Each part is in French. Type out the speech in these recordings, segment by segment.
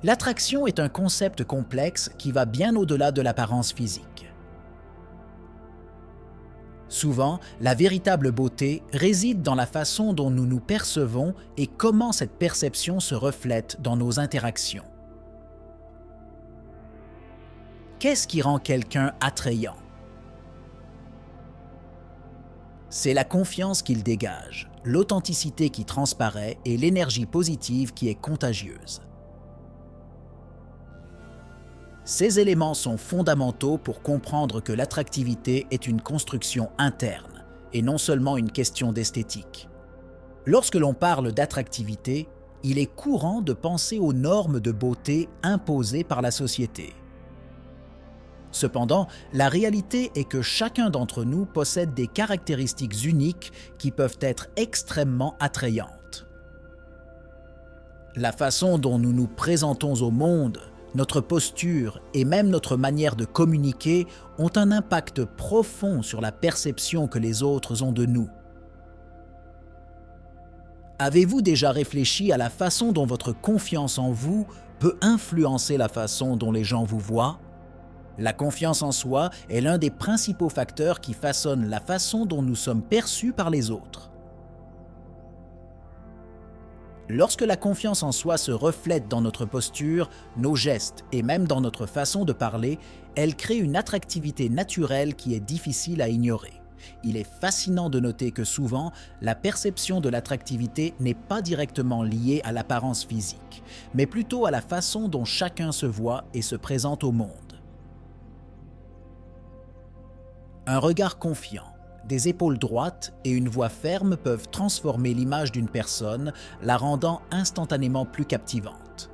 L'attraction est un concept complexe qui va bien au-delà de l'apparence physique. Souvent, la véritable beauté réside dans la façon dont nous nous percevons et comment cette perception se reflète dans nos interactions. Qu'est-ce qui rend quelqu'un attrayant? C'est la confiance qu'il dégage, l'authenticité qui transparaît et l'énergie positive qui est contagieuse. Ces éléments sont fondamentaux pour comprendre que l'attractivité est une construction interne et non seulement une question d'esthétique. Lorsque l'on parle d'attractivité, il est courant de penser aux normes de beauté imposées par la société. Cependant, la réalité est que chacun d'entre nous possède des caractéristiques uniques qui peuvent être extrêmement attrayantes. La façon dont nous nous présentons au monde, notre posture et même notre manière de communiquer ont un impact profond sur la perception que les autres ont de nous. Avez-vous déjà réfléchi à la façon dont votre confiance en vous peut influencer la façon dont les gens vous voient? La confiance en soi est l'un des principaux facteurs qui façonnent la façon dont nous sommes perçus par les autres. Lorsque la confiance en soi se reflète dans notre posture, nos gestes et même dans notre façon de parler, elle crée une attractivité naturelle qui est difficile à ignorer. Il est fascinant de noter que souvent, la perception de l'attractivité n'est pas directement liée à l'apparence physique, mais plutôt à la façon dont chacun se voit et se présente au monde. Un regard confiant, des épaules droites et une voix ferme peuvent transformer l'image d'une personne, la rendant instantanément plus captivante.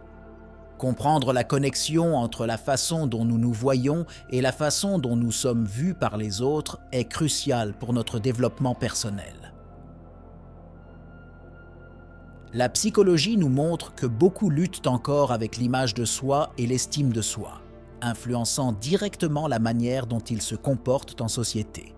Comprendre la connexion entre la façon dont nous nous voyons et la façon dont nous sommes vus par les autres est crucial pour notre développement personnel. La psychologie nous montre que beaucoup luttent encore avec l'image de soi et l'estime de soi, influençant directement la manière dont ils se comportent en société.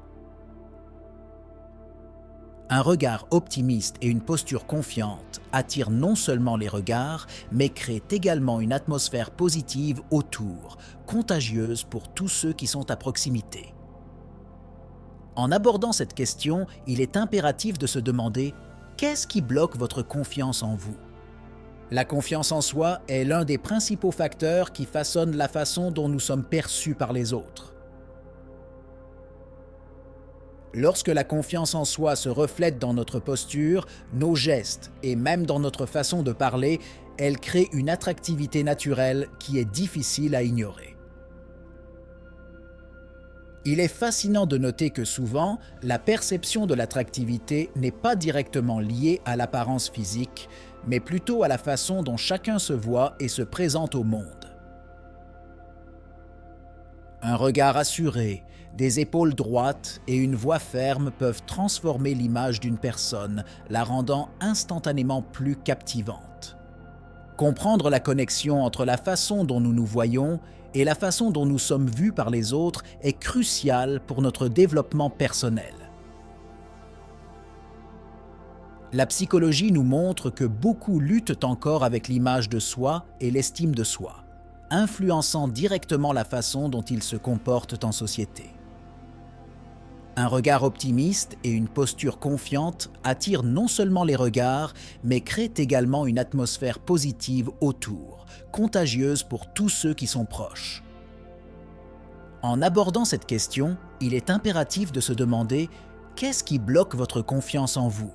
Un regard optimiste et une posture confiante attirent non seulement les regards, mais créent également une atmosphère positive autour, contagieuse pour tous ceux qui sont à proximité. En abordant cette question, il est impératif de se demander « Qu'est-ce qui bloque votre confiance en vous ?» La confiance en soi est l'un des principaux facteurs qui façonnent la façon dont nous sommes perçus par les autres. Lorsque la confiance en soi se reflète dans notre posture, nos gestes et même dans notre façon de parler, elle crée une attractivité naturelle qui est difficile à ignorer. Il est fascinant de noter que souvent, la perception de l'attractivité n'est pas directement liée à l'apparence physique, mais plutôt à la façon dont chacun se voit et se présente au monde. Un regard assuré, des épaules droites et une voix ferme peuvent transformer l'image d'une personne, la rendant instantanément plus captivante. Comprendre la connexion entre la façon dont nous nous voyons et la façon dont nous sommes vus par les autres est crucial pour notre développement personnel. La psychologie nous montre que beaucoup luttent encore avec l'image de soi et l'estime de soi, influençant directement la façon dont ils se comportent en société. Un regard optimiste et une posture confiante attirent non seulement les regards, mais créent également une atmosphère positive autour, contagieuse pour tous ceux qui sont proches. En abordant cette question, il est impératif de se demander « Qu'est-ce qui bloque votre confiance en vous ?»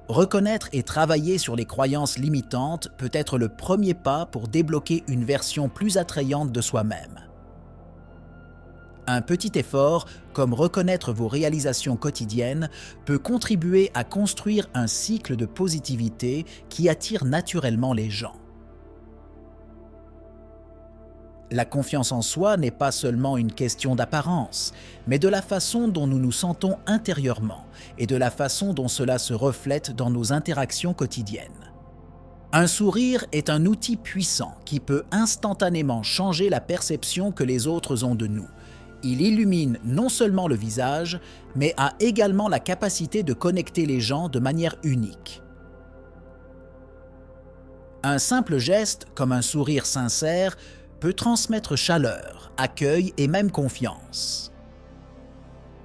Reconnaître et travailler sur les croyances limitantes peut être le premier pas pour débloquer une version plus attrayante de soi-même. Un petit effort, comme reconnaître vos réalisations quotidiennes, peut contribuer à construire un cycle de positivité qui attire naturellement les gens. La confiance en soi n'est pas seulement une question d'apparence, mais de la façon dont nous nous sentons intérieurement et de la façon dont cela se reflète dans nos interactions quotidiennes. Un sourire est un outil puissant qui peut instantanément changer la perception que les autres ont de nous. Il illumine non seulement le visage, mais a également la capacité de connecter les gens de manière unique. Un simple geste, comme un sourire sincère, peut transmettre chaleur, accueil et même confiance.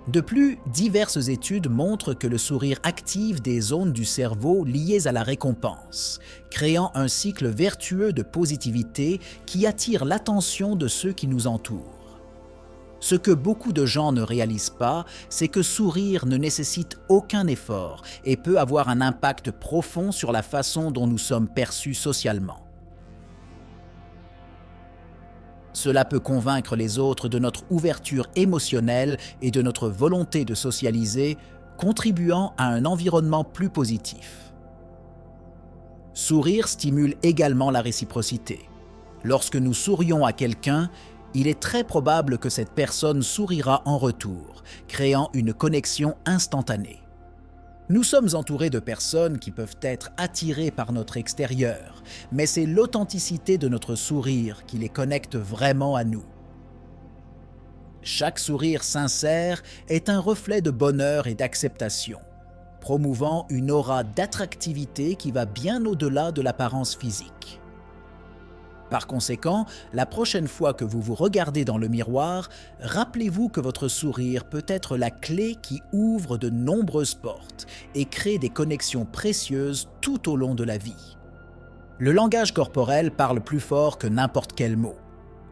De plus, diverses études montrent que le sourire active des zones du cerveau liées à la récompense, créant un cycle vertueux de positivité qui attire l'attention de ceux qui nous entourent. Ce que beaucoup de gens ne réalisent pas, c'est que sourire ne nécessite aucun effort et peut avoir un impact profond sur la façon dont nous sommes perçus socialement. Cela peut convaincre les autres de notre ouverture émotionnelle et de notre volonté de socialiser, contribuant à un environnement plus positif. Sourire stimule également la réciprocité. Lorsque nous sourions à quelqu'un, il est très probable que cette personne sourira en retour, créant une connexion instantanée. Nous sommes entourés de personnes qui peuvent être attirées par notre extérieur, mais c'est l'authenticité de notre sourire qui les connecte vraiment à nous. Chaque sourire sincère est un reflet de bonheur et d'acceptation, promouvant une aura d'attractivité qui va bien au-delà de l'apparence physique. Par conséquent, la prochaine fois que vous vous regardez dans le miroir, rappelez-vous que votre sourire peut être la clé qui ouvre de nombreuses portes et crée des connexions précieuses tout au long de la vie. Le langage corporel parle plus fort que n'importe quel mot.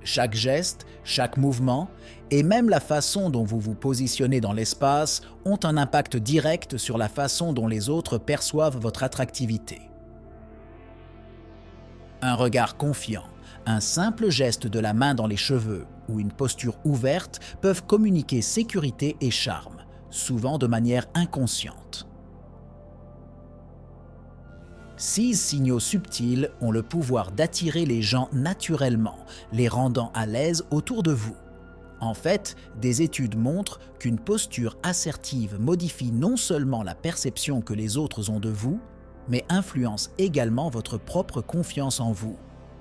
Chaque geste, chaque mouvement et même la façon dont vous vous positionnez dans l'espace ont un impact direct sur la façon dont les autres perçoivent votre attractivité. Un regard confiant, un simple geste de la main dans les cheveux ou une posture ouverte peuvent communiquer sécurité et charme, souvent de manière inconsciente. Ces signaux subtils ont le pouvoir d'attirer les gens naturellement, les rendant à l'aise autour de vous. En fait, des études montrent qu'une posture assertive modifie non seulement la perception que les autres ont de vous, mais influence également votre propre confiance en vous,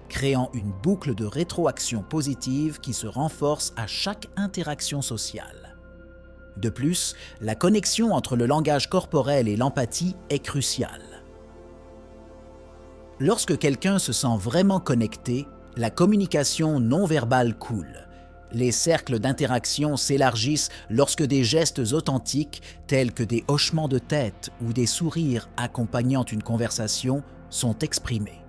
créant une boucle de rétroaction positive qui se renforce à chaque interaction sociale. De plus, la connexion entre le langage corporel et l'empathie est cruciale. Lorsque quelqu'un se sent vraiment connecté, la communication non verbale coule. Les cercles d'interaction s'élargissent lorsque des gestes authentiques, tels que des hochements de tête ou des sourires accompagnant une conversation, sont exprimés.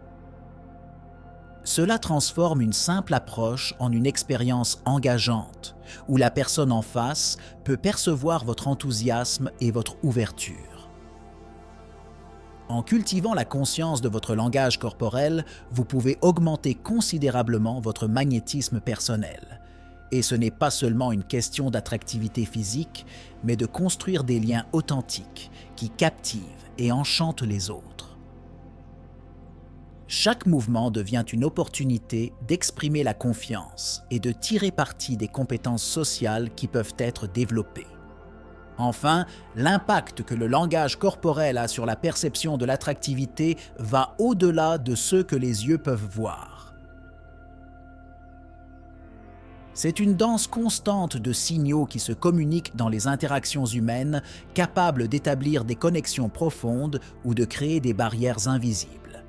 Cela transforme une simple approche en une expérience engageante, où la personne en face peut percevoir votre enthousiasme et votre ouverture. En cultivant la conscience de votre langage corporel, vous pouvez augmenter considérablement votre magnétisme personnel. Et ce n'est pas seulement une question d'attractivité physique, mais de construire des liens authentiques qui captivent et enchantent les autres. Chaque mouvement devient une opportunité d'exprimer la confiance et de tirer parti des compétences sociales qui peuvent être développées. Enfin, l'impact que le langage corporel a sur la perception de l'attractivité va au-delà de ce que les yeux peuvent voir. C'est une danse constante de signaux qui se communiquent dans les interactions humaines, capables d'établir des connexions profondes ou de créer des barrières invisibles.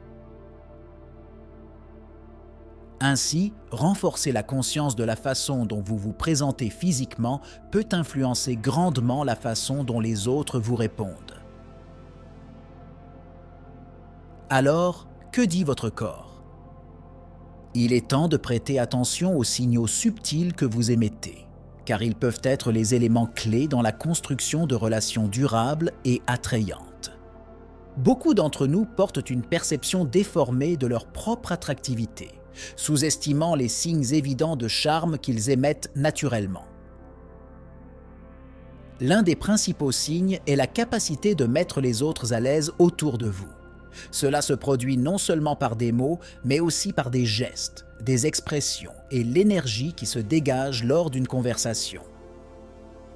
Ainsi, renforcer la conscience de la façon dont vous vous présentez physiquement peut influencer grandement la façon dont les autres vous répondent. Alors, que dit votre corps ? Il est temps de prêter attention aux signaux subtils que vous émettez, car ils peuvent être les éléments clés dans la construction de relations durables et attrayantes. Beaucoup d'entre nous portent une perception déformée de leur propre attractivité, sous-estimant les signes évidents de charme qu'ils émettent naturellement. L'un des principaux signes est la capacité de mettre les autres à l'aise autour de vous. Cela se produit non seulement par des mots, mais aussi par des gestes, des expressions et l'énergie qui se dégage lors d'une conversation.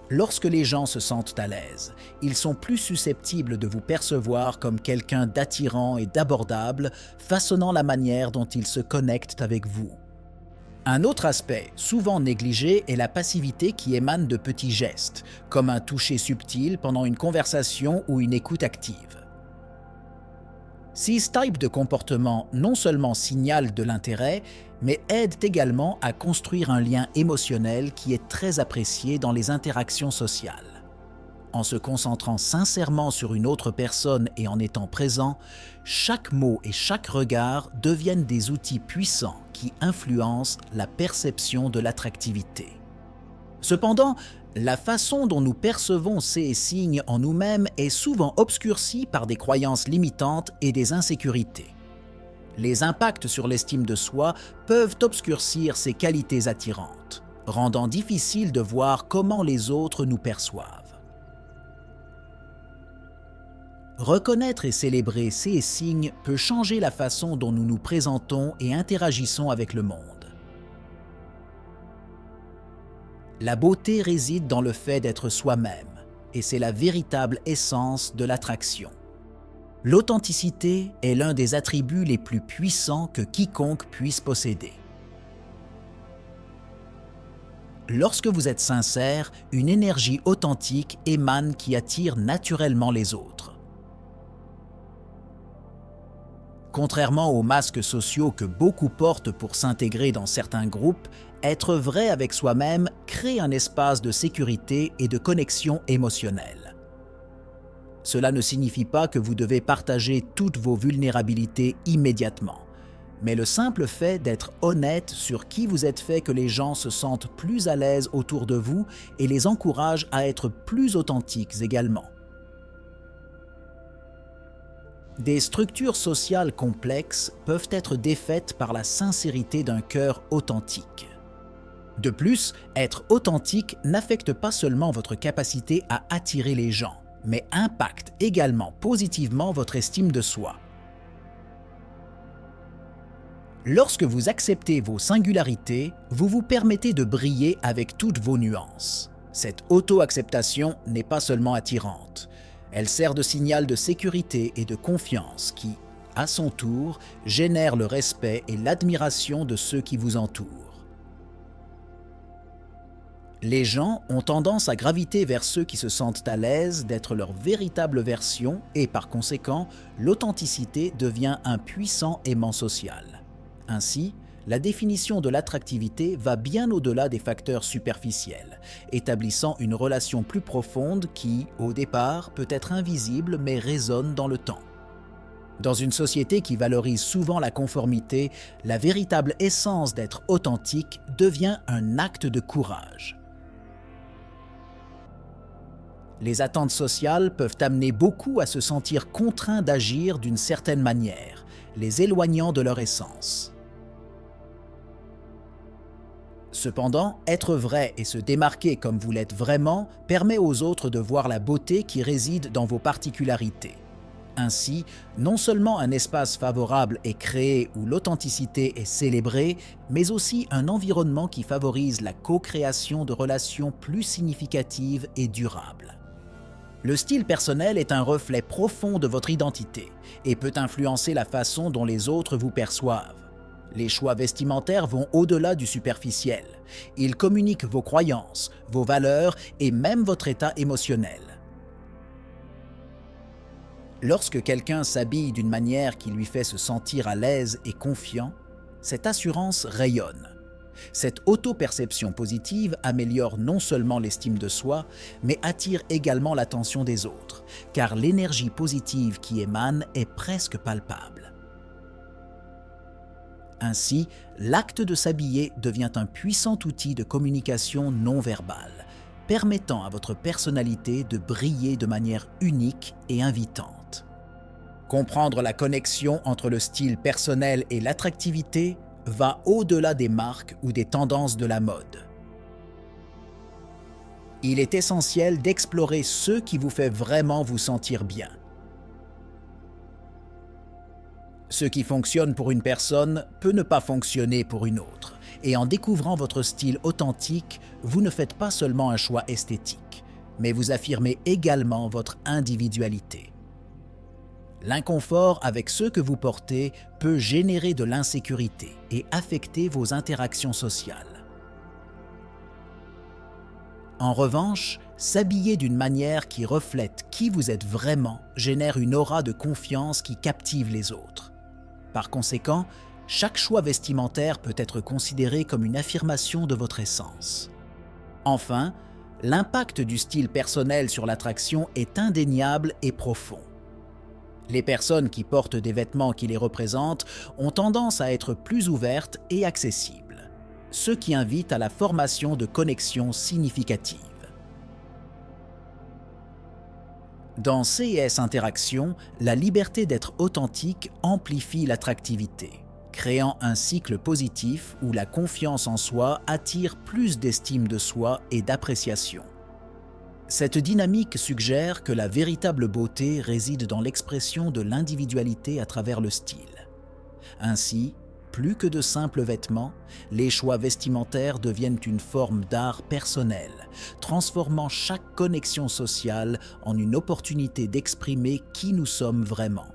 Lorsque les gens se sentent à l'aise, ils sont plus susceptibles de vous percevoir comme quelqu'un d'attirant et d'abordable, façonnant la manière dont ils se connectent avec vous. Un autre aspect, souvent négligé, est la passivité qui émane de petits gestes, comme un toucher subtil pendant une conversation ou une écoute active. Ces types de comportements non seulement signalent de l'intérêt, mais aident également à construire un lien émotionnel qui est très apprécié dans les interactions sociales. En se concentrant sincèrement sur une autre personne et en étant présent, chaque mot et chaque regard deviennent des outils puissants qui influencent la perception de l'attractivité. Cependant, la façon dont nous percevons ces signes en nous-mêmes est souvent obscurcie par des croyances limitantes et des insécurités. Les impacts sur l'estime de soi peuvent obscurcir ces qualités attirantes, rendant difficile de voir comment les autres nous perçoivent. Reconnaître et célébrer ces signes peut changer la façon dont nous nous présentons et interagissons avec le monde. La beauté réside dans le fait d'être soi-même, et c'est la véritable essence de l'attraction. L'authenticité est l'un des attributs les plus puissants que quiconque puisse posséder. Lorsque vous êtes sincère, une énergie authentique émane qui attire naturellement les autres. Contrairement aux masques sociaux que beaucoup portent pour s'intégrer dans certains groupes, être vrai avec soi-même crée un espace de sécurité et de connexion émotionnelle. Cela ne signifie pas que vous devez partager toutes vos vulnérabilités immédiatement, mais le simple fait d'être honnête sur qui vous êtes fait que les gens se sentent plus à l'aise autour de vous et les encourage à être plus authentiques également. Des structures sociales complexes peuvent être défaites par la sincérité d'un cœur authentique. De plus, être authentique n'affecte pas seulement votre capacité à attirer les gens, mais impacte également positivement votre estime de soi. Lorsque vous acceptez vos singularités, vous vous permettez de briller avec toutes vos nuances. Cette auto-acceptation n'est pas seulement attirante. Elle sert de signal de sécurité et de confiance qui, à son tour, génère le respect et l'admiration de ceux qui vous entourent. Les gens ont tendance à graviter vers ceux qui se sentent à l'aise d'être leur véritable version et par conséquent, l'authenticité devient un puissant aimant social. Ainsi, la définition de l'attractivité va bien au-delà des facteurs superficiels, établissant une relation plus profonde qui, au départ, peut être invisible mais résonne dans le temps. Dans une société qui valorise souvent la conformité, la véritable essence d'être authentique devient un acte de courage. Les attentes sociales peuvent amener beaucoup à se sentir contraints d'agir d'une certaine manière, les éloignant de leur essence. Cependant, être vrai et se démarquer comme vous l'êtes vraiment permet aux autres de voir la beauté qui réside dans vos particularités. Ainsi, non seulement un espace favorable est créé où l'authenticité est célébrée, mais aussi un environnement qui favorise la co-création de relations plus significatives et durables. Le style personnel est un reflet profond de votre identité et peut influencer la façon dont les autres vous perçoivent. Les choix vestimentaires vont au-delà du superficiel. Ils communiquent vos croyances, vos valeurs et même votre état émotionnel. Lorsque quelqu'un s'habille d'une manière qui lui fait se sentir à l'aise et confiant, cette assurance rayonne. Cette auto-perception positive améliore non seulement l'estime de soi, mais attire également l'attention des autres, car l'énergie positive qui émane est presque palpable. Ainsi, l'acte de s'habiller devient un puissant outil de communication non verbale, permettant à votre personnalité de briller de manière unique et invitante. Comprendre la connexion entre le style personnel et l'attractivité va au-delà des marques ou des tendances de la mode. Il est essentiel d'explorer ce qui vous fait vraiment vous sentir bien. Ce qui fonctionne pour une personne peut ne pas fonctionner pour une autre, et en découvrant votre style authentique, vous ne faites pas seulement un choix esthétique, mais vous affirmez également votre individualité. L'inconfort avec ce que vous portez peut générer de l'insécurité et affecter vos interactions sociales. En revanche, s'habiller d'une manière qui reflète qui vous êtes vraiment génère une aura de confiance qui captive les autres. Par conséquent, chaque choix vestimentaire peut être considéré comme une affirmation de votre essence. Enfin, l'impact du style personnel sur l'attraction est indéniable et profond. Les personnes qui portent des vêtements qui les représentent ont tendance à être plus ouvertes et accessibles, ce qui invite à la formation de connexions significatives. Dans CIS Interactions, la liberté d'être authentique amplifie l'attractivité, créant un cycle positif où la confiance en soi attire plus d'estime de soi et d'appréciation. Cette dynamique suggère que la véritable beauté réside dans l'expression de l'individualité à travers le style. Ainsi, plus que de simples vêtements, les choix vestimentaires deviennent une forme d'art personnel, transformant chaque connexion sociale en une opportunité d'exprimer qui nous sommes vraiment.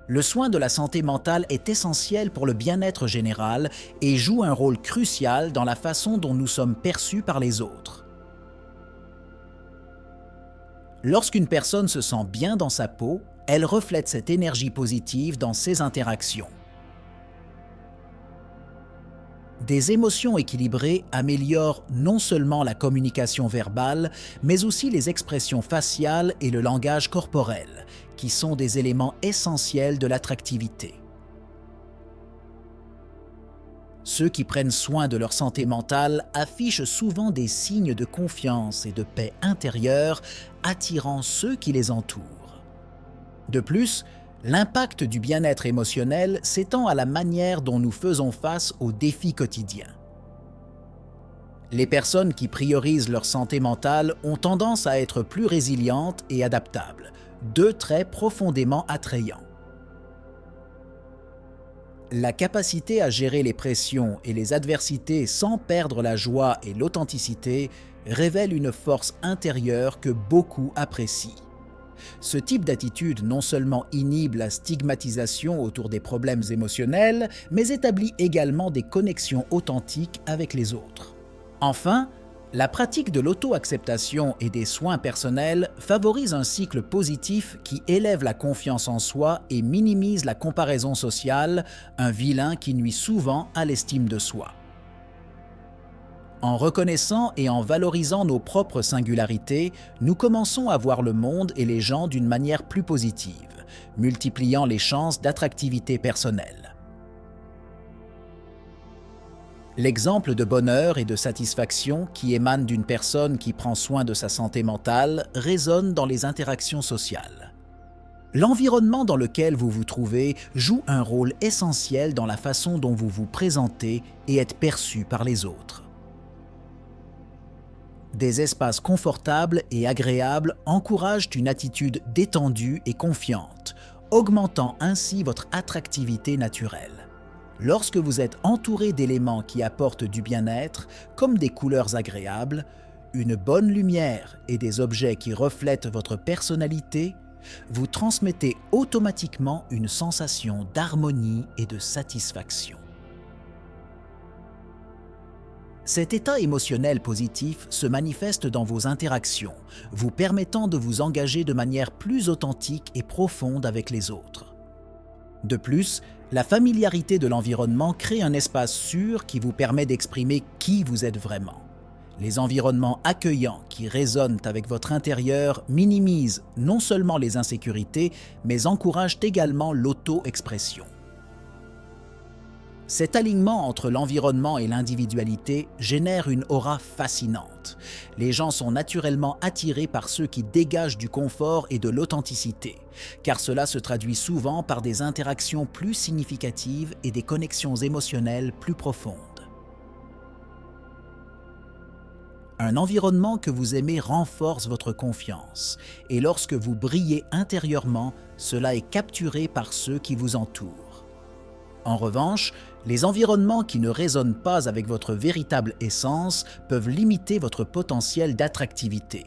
Le soin de la santé mentale est essentiel pour le bien-être général et joue un rôle crucial dans la façon dont nous sommes perçus par les autres. Lorsqu'une personne se sent bien dans sa peau, elle reflète cette énergie positive dans ses interactions. Des émotions équilibrées améliorent non seulement la communication verbale, mais aussi les expressions faciales et le langage corporel, qui sont des éléments essentiels de l'attractivité. Ceux qui prennent soin de leur santé mentale affichent souvent des signes de confiance et de paix intérieure, attirant ceux qui les entourent. De plus, l'impact du bien-être émotionnel s'étend à la manière dont nous faisons face aux défis quotidiens. Les personnes qui priorisent leur santé mentale ont tendance à être plus résilientes et adaptables, deux traits profondément attrayants. La capacité à gérer les pressions et les adversités sans perdre la joie et l'authenticité révèle une force intérieure que beaucoup apprécient. Ce type d'attitude non seulement inhibe la stigmatisation autour des problèmes émotionnels, mais établit également des connexions authentiques avec les autres. Enfin, la pratique de l'auto-acceptation et des soins personnels favorise un cycle positif qui élève la confiance en soi et minimise la comparaison sociale, un vilain qui nuit souvent à l'estime de soi. En reconnaissant et en valorisant nos propres singularités, nous commençons à voir le monde et les gens d'une manière plus positive, multipliant les chances d'attractivité personnelle. L'exemple de bonheur et de satisfaction qui émane d'une personne qui prend soin de sa santé mentale résonne dans les interactions sociales. L'environnement dans lequel vous vous trouvez joue un rôle essentiel dans la façon dont vous vous présentez et êtes perçu par les autres. Des espaces confortables et agréables encouragent une attitude détendue et confiante, augmentant ainsi votre attractivité naturelle. Lorsque vous êtes entouré d'éléments qui apportent du bien-être, comme des couleurs agréables, une bonne lumière et des objets qui reflètent votre personnalité, vous transmettez automatiquement une sensation d'harmonie et de satisfaction. Cet état émotionnel positif se manifeste dans vos interactions, vous permettant de vous engager de manière plus authentique et profonde avec les autres. De plus, la familiarité de l'environnement crée un espace sûr qui vous permet d'exprimer qui vous êtes vraiment. Les environnements accueillants qui résonnent avec votre intérieur minimisent non seulement les insécurités, mais encouragent également l'auto-expression. Cet alignement entre l'environnement et l'individualité génère une aura fascinante. Les gens sont naturellement attirés par ceux qui dégagent du confort et de l'authenticité, car cela se traduit souvent par des interactions plus significatives et des connexions émotionnelles plus profondes. Un environnement que vous aimez renforce votre confiance, et lorsque vous brillez intérieurement, cela est capturé par ceux qui vous entourent. En revanche, les environnements qui ne résonnent pas avec votre véritable essence peuvent limiter votre potentiel d'attractivité.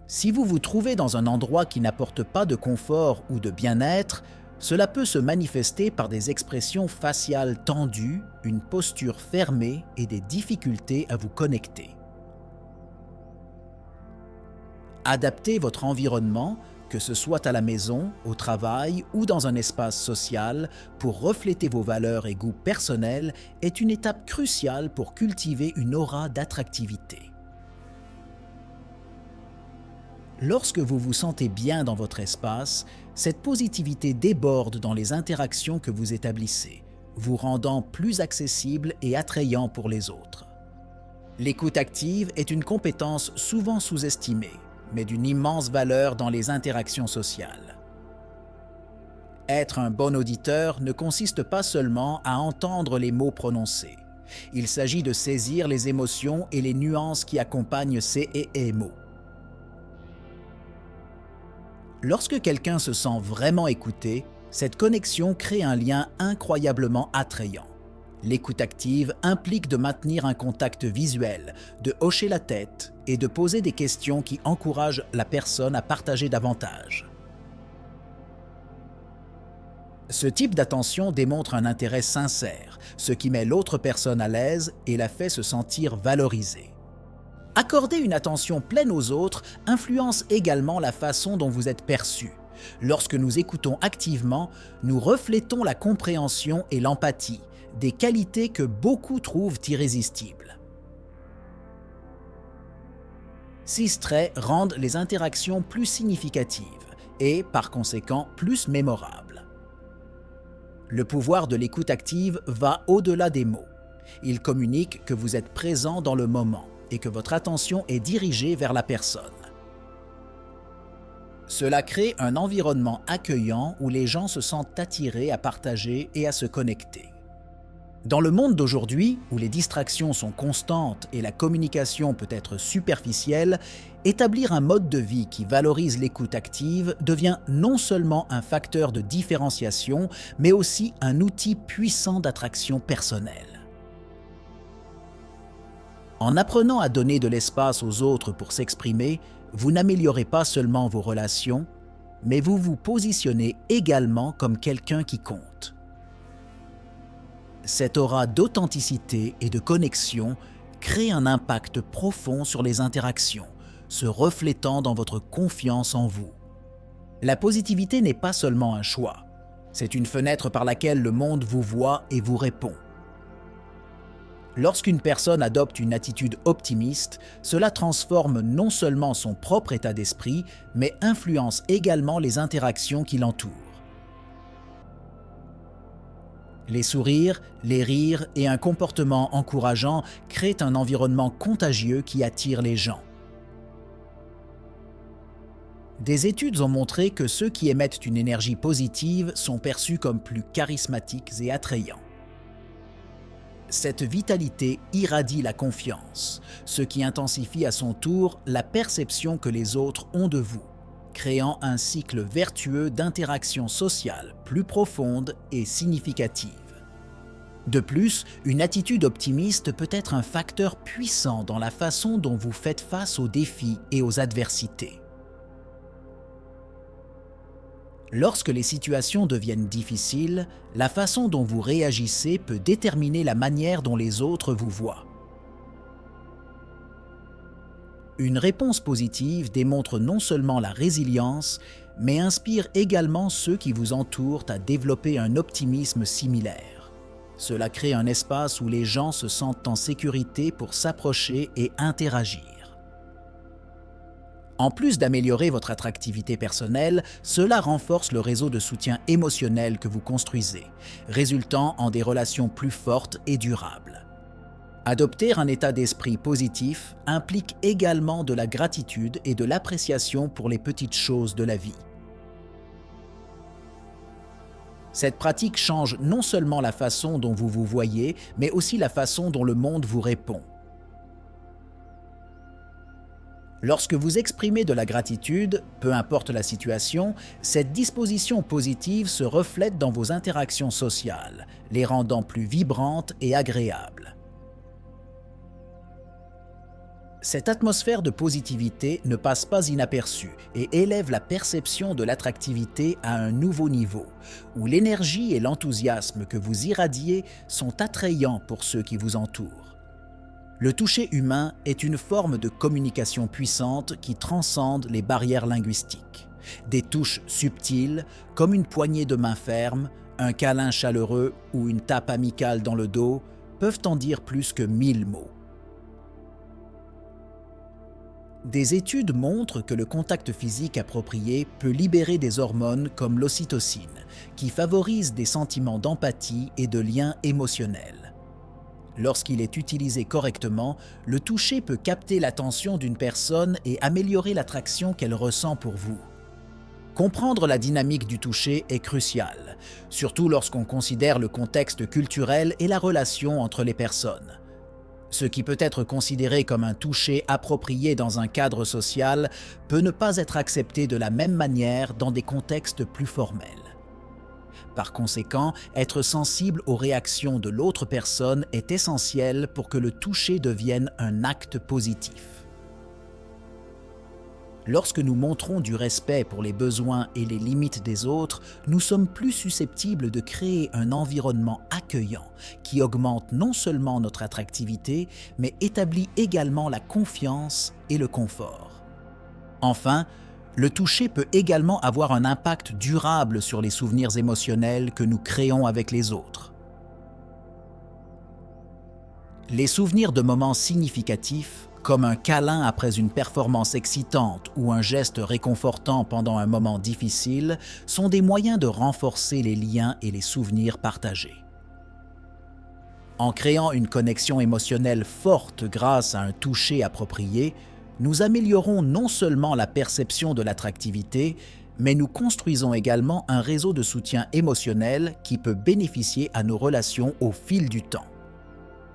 Si vous vous trouvez dans un endroit qui n'apporte pas de confort ou de bien-être, cela peut se manifester par des expressions faciales tendues, une posture fermée et des difficultés à vous connecter. Adapter votre environnement, que ce soit à la maison, au travail ou dans un espace social, pour refléter vos valeurs et goûts personnels est une étape cruciale pour cultiver une aura d'attractivité. Lorsque vous vous sentez bien dans votre espace, cette positivité déborde dans les interactions que vous établissez, vous rendant plus accessible et attrayant pour les autres. L'écoute active est une compétence souvent sous-estimée, mais d'une immense valeur dans les interactions sociales. Être un bon auditeur ne consiste pas seulement à entendre les mots prononcés. Il s'agit de saisir les émotions et les nuances qui accompagnent ces et mots. Lorsque quelqu'un se sent vraiment écouté, cette connexion crée un lien incroyablement attrayant. L'écoute active implique de maintenir un contact visuel, de hocher la tête et de poser des questions qui encouragent la personne à partager davantage. Ce type d'attention démontre un intérêt sincère, ce qui met l'autre personne à l'aise et la fait se sentir valorisée. Accorder une attention pleine aux autres influence également la façon dont vous êtes perçu. Lorsque nous écoutons activement, nous reflétons la compréhension et l'empathie, des qualités que beaucoup trouvent irrésistibles. Ces traits rendent les interactions plus significatives et, par conséquent, plus mémorables. Le pouvoir de l'écoute active va au-delà des mots. Il communique que vous êtes présent dans le moment et que votre attention est dirigée vers la personne. Cela crée un environnement accueillant où les gens se sentent attirés à partager et à se connecter. Dans le monde d'aujourd'hui, où les distractions sont constantes et la communication peut être superficielle, établir un mode de vie qui valorise l'écoute active devient non seulement un facteur de différenciation, mais aussi un outil puissant d'attraction personnelle. En apprenant à donner de l'espace aux autres pour s'exprimer, vous n'améliorez pas seulement vos relations, mais vous vous positionnez également comme quelqu'un qui compte. Cette aura d'authenticité et de connexion crée un impact profond sur les interactions, se reflétant dans votre confiance en vous. La positivité n'est pas seulement un choix, c'est une fenêtre par laquelle le monde vous voit et vous répond. Lorsqu'une personne adopte une attitude optimiste, cela transforme non seulement son propre état d'esprit, mais influence également les interactions qui l'entourent. Les sourires, les rires et un comportement encourageant créent un environnement contagieux qui attire les gens. Des études ont montré que ceux qui émettent une énergie positive sont perçus comme plus charismatiques et attrayants. Cette vitalité irradie la confiance, ce qui intensifie à son tour la perception que les autres ont de vous, créant un cycle vertueux d'interactions sociales plus profondes et significatives. De plus, une attitude optimiste peut être un facteur puissant dans la façon dont vous faites face aux défis et aux adversités. Lorsque les situations deviennent difficiles, la façon dont vous réagissez peut déterminer la manière dont les autres vous voient. Une réponse positive démontre non seulement la résilience, mais inspire également ceux qui vous entourent à développer un optimisme similaire. Cela crée un espace où les gens se sentent en sécurité pour s'approcher et interagir. En plus d'améliorer votre attractivité personnelle, cela renforce le réseau de soutien émotionnel que vous construisez, résultant en des relations plus fortes et durables. Adopter un état d'esprit positif implique également de la gratitude et de l'appréciation pour les petites choses de la vie. Cette pratique change non seulement la façon dont vous vous voyez, mais aussi la façon dont le monde vous répond. Lorsque vous exprimez de la gratitude, peu importe la situation, cette disposition positive se reflète dans vos interactions sociales, les rendant plus vibrantes et agréables. Cette atmosphère de positivité ne passe pas inaperçue et élève la perception de l'attractivité à un nouveau niveau, où l'énergie et l'enthousiasme que vous irradiez sont attrayants pour ceux qui vous entourent. Le toucher humain est une forme de communication puissante qui transcende les barrières linguistiques. Des touches subtiles, comme une poignée de main ferme, un câlin chaleureux ou une tape amicale dans le dos, peuvent en dire plus que 1000 mots. Des études montrent que le contact physique approprié peut libérer des hormones comme l'ocytocine, qui favorisent des sentiments d'empathie et de lien émotionnel. Lorsqu'il est utilisé correctement, le toucher peut capter l'attention d'une personne et améliorer l'attraction qu'elle ressent pour vous. Comprendre la dynamique du toucher est crucial, surtout lorsqu'on considère le contexte culturel et la relation entre les personnes. Ce qui peut être considéré comme un toucher approprié dans un cadre social peut ne pas être accepté de la même manière dans des contextes plus formels. Par conséquent, être sensible aux réactions de l'autre personne est essentiel pour que le toucher devienne un acte positif. Lorsque nous montrons du respect pour les besoins et les limites des autres, nous sommes plus susceptibles de créer un environnement accueillant qui augmente non seulement notre attractivité, mais établit également la confiance et le confort. Enfin, le toucher peut également avoir un impact durable sur les souvenirs émotionnels que nous créons avec les autres. Les souvenirs de moments significatifs, comme un câlin après une performance excitante ou un geste réconfortant pendant un moment difficile, sont des moyens de renforcer les liens et les souvenirs partagés. En créant une connexion émotionnelle forte grâce à un toucher approprié, nous améliorons non seulement la perception de l'attractivité, mais nous construisons également un réseau de soutien émotionnel qui peut bénéficier à nos relations au fil du temps.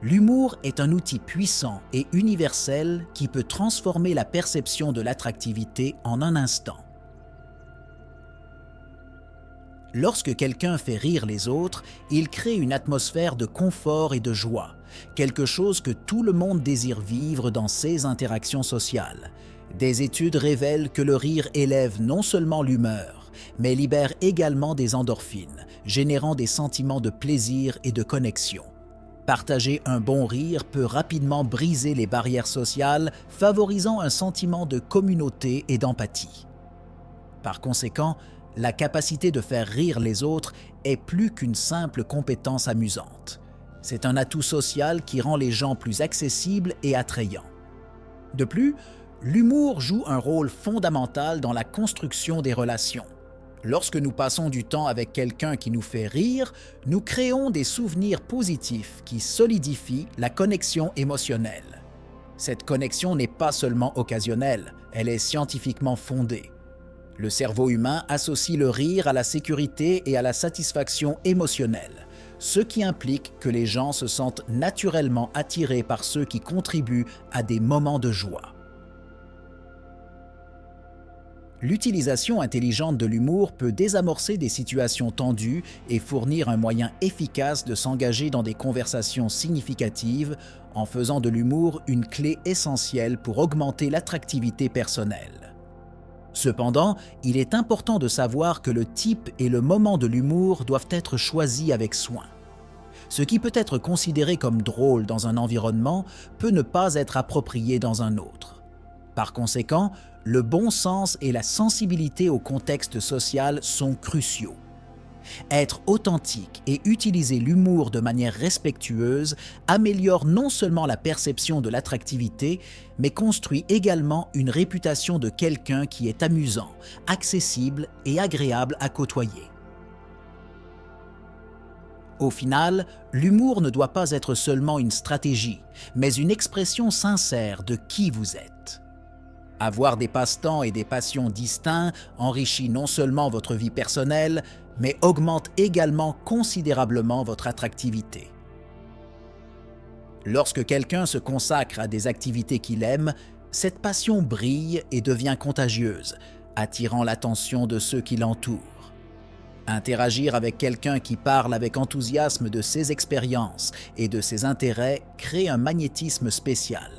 L'humour est un outil puissant et universel qui peut transformer la perception de l'attractivité en un instant. Lorsque quelqu'un fait rire les autres, il crée une atmosphère de confort et de joie, quelque chose que tout le monde désire vivre dans ses interactions sociales. Des études révèlent que le rire élève non seulement l'humeur, mais libère également des endorphines, générant des sentiments de plaisir et de connexion. Partager un bon rire peut rapidement briser les barrières sociales, favorisant un sentiment de communauté et d'empathie. Par conséquent, la capacité de faire rire les autres est plus qu'une simple compétence amusante. C'est un atout social qui rend les gens plus accessibles et attrayants. De plus, l'humour joue un rôle fondamental dans la construction des relations. Lorsque nous passons du temps avec quelqu'un qui nous fait rire, nous créons des souvenirs positifs qui solidifient la connexion émotionnelle. Cette connexion n'est pas seulement occasionnelle, elle est scientifiquement fondée. Le cerveau humain associe le rire à la sécurité et à la satisfaction émotionnelle, ce qui implique que les gens se sentent naturellement attirés par ceux qui contribuent à des moments de joie. L'utilisation intelligente de l'humour peut désamorcer des situations tendues et fournir un moyen efficace de s'engager dans des conversations significatives en faisant de l'humour une clé essentielle pour augmenter l'attractivité personnelle. Cependant, il est important de savoir que le type et le moment de l'humour doivent être choisis avec soin. Ce qui peut être considéré comme drôle dans un environnement peut ne pas être approprié dans un autre. Par conséquent, le bon sens et la sensibilité au contexte social sont cruciaux. Être authentique et utiliser l'humour de manière respectueuse améliore non seulement la perception de l'attractivité, mais construit également une réputation de quelqu'un qui est amusant, accessible et agréable à côtoyer. Au final, l'humour ne doit pas être seulement une stratégie, mais une expression sincère de qui vous êtes. Avoir des passe-temps et des passions distincts enrichit non seulement votre vie personnelle, mais augmente également considérablement votre attractivité. Lorsque quelqu'un se consacre à des activités qu'il aime, cette passion brille et devient contagieuse, attirant l'attention de ceux qui l'entourent. Interagir avec quelqu'un qui parle avec enthousiasme de ses expériences et de ses intérêts crée un magnétisme spécial.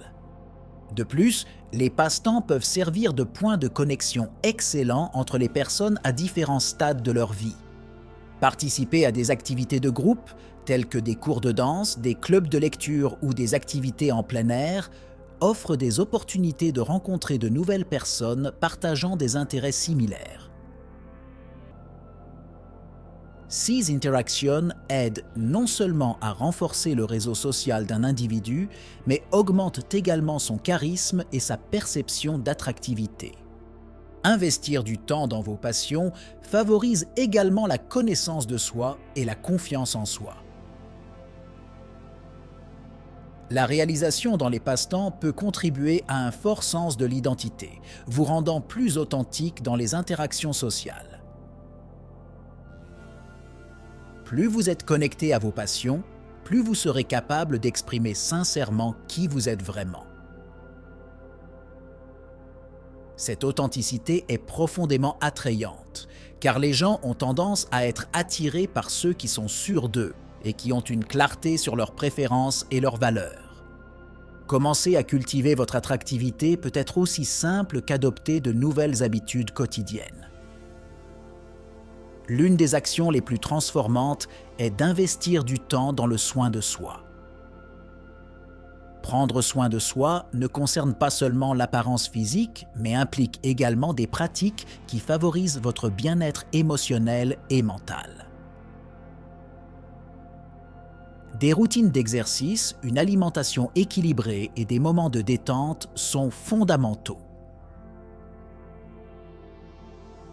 De plus, les passe-temps peuvent servir de point de connexion excellent entre les personnes à différents stades de leur vie. Participer à des activités de groupe, telles que des cours de danse, des clubs de lecture ou des activités en plein air, offre des opportunités de rencontrer de nouvelles personnes partageant des intérêts similaires. Ces interactions aident non seulement à renforcer le réseau social d'un individu, mais augmentent également son charisme et sa perception d'attractivité. Investir du temps dans vos passions favorise également la connaissance de soi et la confiance en soi. La réalisation dans les passe-temps peut contribuer à un fort sens de l'identité, vous rendant plus authentique dans les interactions sociales. Plus vous êtes connecté à vos passions, plus vous serez capable d'exprimer sincèrement qui vous êtes vraiment. Cette authenticité est profondément attrayante, car les gens ont tendance à être attirés par ceux qui sont sûrs d'eux et qui ont une clarté sur leurs préférences et leurs valeurs. Commencer à cultiver votre attractivité peut être aussi simple qu'adopter de nouvelles habitudes quotidiennes. L'une des actions les plus transformantes est d'investir du temps dans le soin de soi. Prendre soin de soi ne concerne pas seulement l'apparence physique, mais implique également des pratiques qui favorisent votre bien-être émotionnel et mental. Des routines d'exercice, une alimentation équilibrée et des moments de détente sont fondamentaux.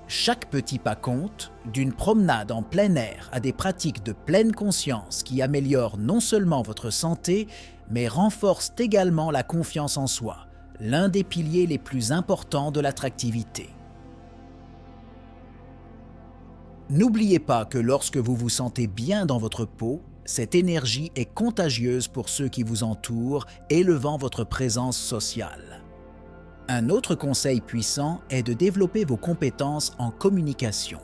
Chaque petit pas compte, d'une promenade en plein air à des pratiques de pleine conscience qui améliorent non seulement votre santé, mais renforcent également la confiance en soi, l'un des piliers les plus importants de l'attractivité. N'oubliez pas que lorsque vous vous sentez bien dans votre peau, cette énergie est contagieuse pour ceux qui vous entourent, élevant votre présence sociale. Un autre conseil puissant est de développer vos compétences en communication.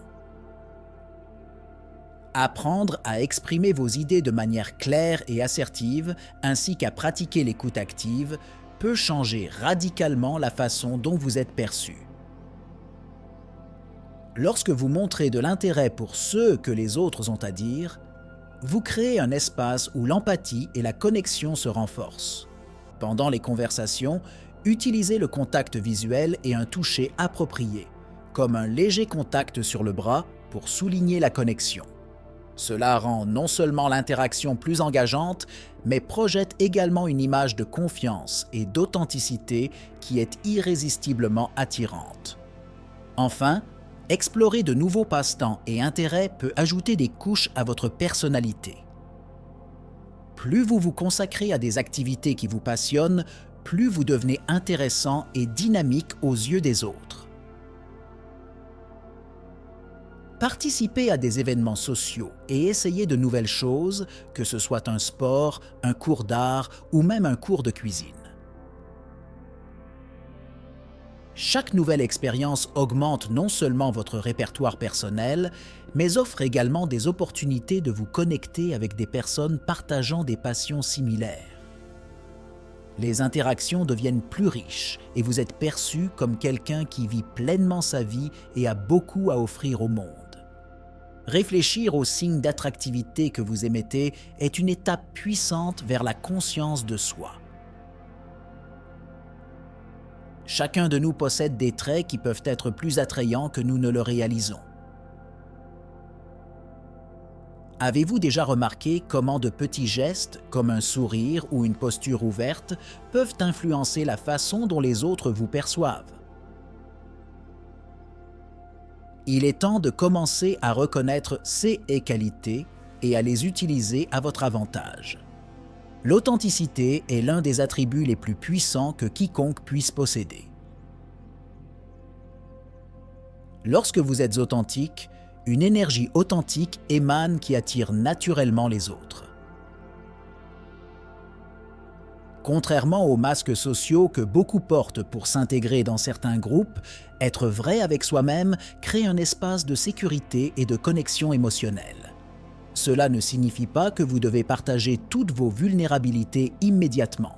Apprendre à exprimer vos idées de manière claire et assertive, ainsi qu'à pratiquer l'écoute active, peut changer radicalement la façon dont vous êtes perçu. Lorsque vous montrez de l'intérêt pour ce que les autres ont à dire, vous créez un espace où l'empathie et la connexion se renforcent. Pendant les conversations, utilisez le contact visuel et un toucher approprié, comme un léger contact sur le bras pour souligner la connexion. Cela rend non seulement l'interaction plus engageante, mais projette également une image de confiance et d'authenticité qui est irrésistiblement attirante. Enfin, explorer de nouveaux passe-temps et intérêts peut ajouter des couches à votre personnalité. Plus vous vous consacrez à des activités qui vous passionnent, plus vous devenez intéressant et dynamique aux yeux des autres. Participez à des événements sociaux et essayez de nouvelles choses, que ce soit un sport, un cours d'art ou même un cours de cuisine. Chaque nouvelle expérience augmente non seulement votre répertoire personnel, mais offre également des opportunités de vous connecter avec des personnes partageant des passions similaires. Les interactions deviennent plus riches et vous êtes perçu comme quelqu'un qui vit pleinement sa vie et a beaucoup à offrir au monde. Réfléchir aux signes d'attractivité que vous émettez est une étape puissante vers la conscience de soi. Chacun de nous possède des traits qui peuvent être plus attrayants que nous ne le réalisons. Avez-vous déjà remarqué comment de petits gestes, comme un sourire ou une posture ouverte, peuvent influencer la façon dont les autres vous perçoivent? Il est temps de commencer à reconnaître ces qualités et à les utiliser à votre avantage. L'authenticité est l'un des attributs les plus puissants que quiconque puisse posséder. Lorsque vous êtes authentique, une énergie authentique émane qui attire naturellement les autres. Contrairement aux masques sociaux que beaucoup portent pour s'intégrer dans certains groupes, être vrai avec soi-même crée un espace de sécurité et de connexion émotionnelle. Cela ne signifie pas que vous devez partager toutes vos vulnérabilités immédiatement,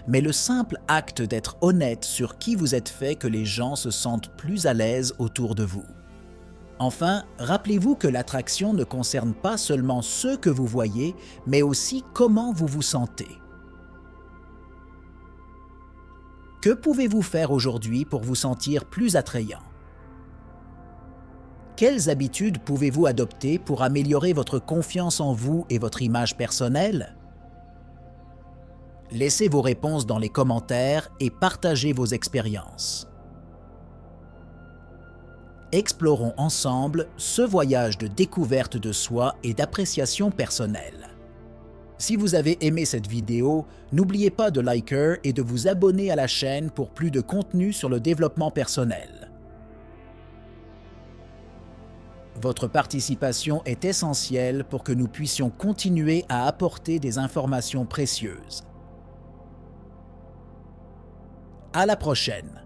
mais le simple acte d'être honnête sur qui vous êtes fait que les gens se sentent plus à l'aise autour de vous. Enfin, rappelez-vous que l'attraction ne concerne pas seulement ce que vous voyez, mais aussi comment vous vous sentez. Que pouvez-vous faire aujourd'hui pour vous sentir plus attrayant? Quelles habitudes pouvez-vous adopter pour améliorer votre confiance en vous et votre image personnelle? Laissez vos réponses dans les commentaires et partagez vos expériences. Explorons ensemble ce voyage de découverte de soi et d'appréciation personnelle. Si vous avez aimé cette vidéo, n'oubliez pas de liker et de vous abonner à la chaîne pour plus de contenu sur le développement personnel. Votre participation est essentielle pour que nous puissions continuer à apporter des informations précieuses. À la prochaine!